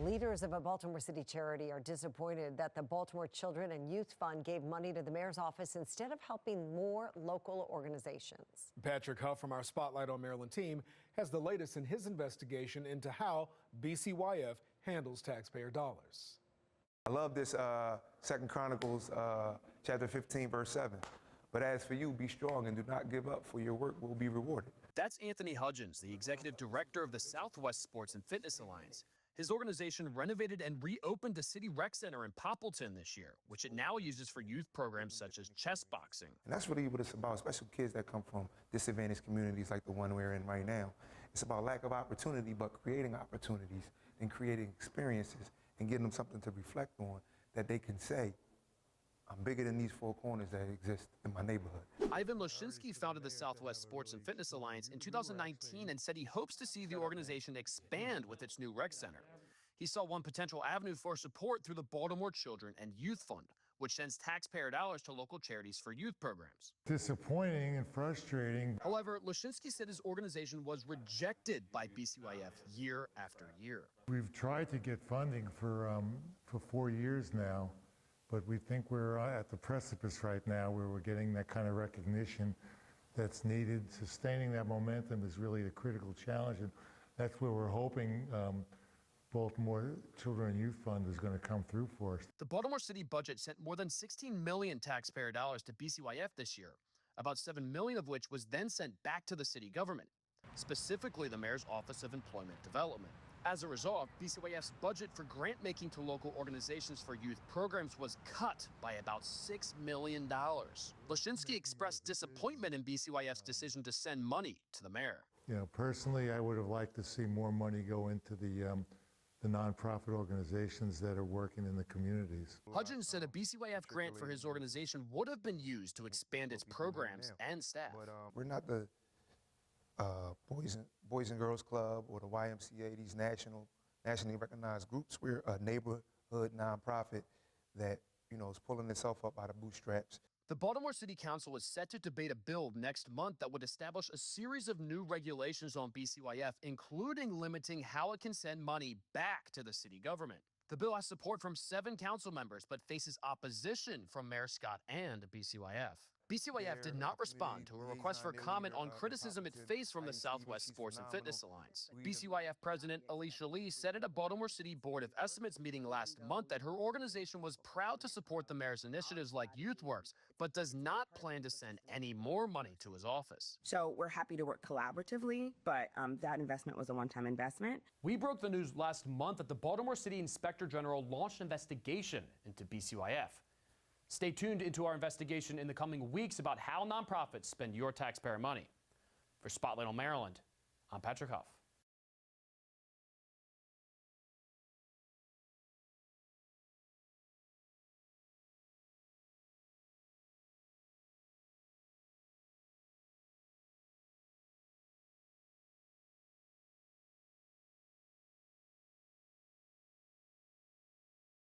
Leaders of a Baltimore City charity are disappointed that the Baltimore Children and Youth Fund gave money to the mayor's office instead of helping more local organizations. Patrick Huff from our Spotlight on Maryland team has the latest in his investigation into how BCYF handles taxpayer dollars. I love this 2 Chronicles chapter 15, verse 7. But as for you, be strong and do not give up, for your work will be rewarded. That's Anthony Hudgens, the executive director of the Southwest Sports and Fitness Alliance. His organization renovated and reopened the City Rec Center in Poppleton this year, which it now uses for youth programs such as chess boxing. And that's really what it's about, especially kids that come from disadvantaged communities like the one we're in right now. It's about lack of opportunity, but creating opportunities and creating experiences and giving them something to reflect on that they can say, I'm bigger than these 4 corners that exist in my neighborhood. Ivan Lashinsky founded the Southwest Sports and Fitness Alliance in 2019 and said he hopes to see the organization expand with its new rec center. He saw one potential avenue for support through the Baltimore Children and Youth Fund, which sends taxpayer dollars to local charities for youth programs. Disappointing and frustrating. However, Lashinsky said his organization was rejected by BCYF year after year. We've tried to get funding for 4 years now. But we think we're at the precipice right now where we're getting that kind of recognition that's needed. Sustaining that momentum is really the critical challenge, and that's where we're hoping Baltimore Children and Youth Fund is going to come through for us. The Baltimore City budget sent more than $16 million taxpayer dollars to BCYF this year, about $7 million of which was then sent back to the city government, specifically the Mayor's Office of Employment Development. As a result, BCYF's budget for grant-making to local organizations for youth programs was cut by about $6 million. Lashinsky expressed disappointment in BCYF's decision to send money to the mayor. You know, personally, I would have liked to see more money go into the nonprofit organizations that are working in the communities. Hudgens said a BCYF grant for his organization would have been used to expand its programs and staff. We're not the Boys and Girls Club or the YMCA, these nationally recognized groups. We're a neighborhood nonprofit that, is pulling itself up by the bootstraps. The Baltimore City Council is set to debate a bill next month that would establish a series of new regulations on BCYF, including limiting how it can send money back to the city government. The bill has support from 7 council members, but faces opposition from Mayor Scott and BCYF. BCYF did not respond to a request for comment on criticism it faced from the Southwest Sports and Fitness Alliance. BCYF President Alicia Lee said at a Baltimore City Board of Estimates meeting last month that her organization was proud to support the mayor's initiatives like YouthWorks, but does not plan to send any more money to his office. So we're happy to work collaboratively, but that investment was a one-time investment. We broke the news last month that the Baltimore City Inspector General launched an investigation into BCYF. Stay tuned into our investigation in the coming weeks about how nonprofits spend your taxpayer money. For Spotlight on Maryland, I'm Patrick Huff.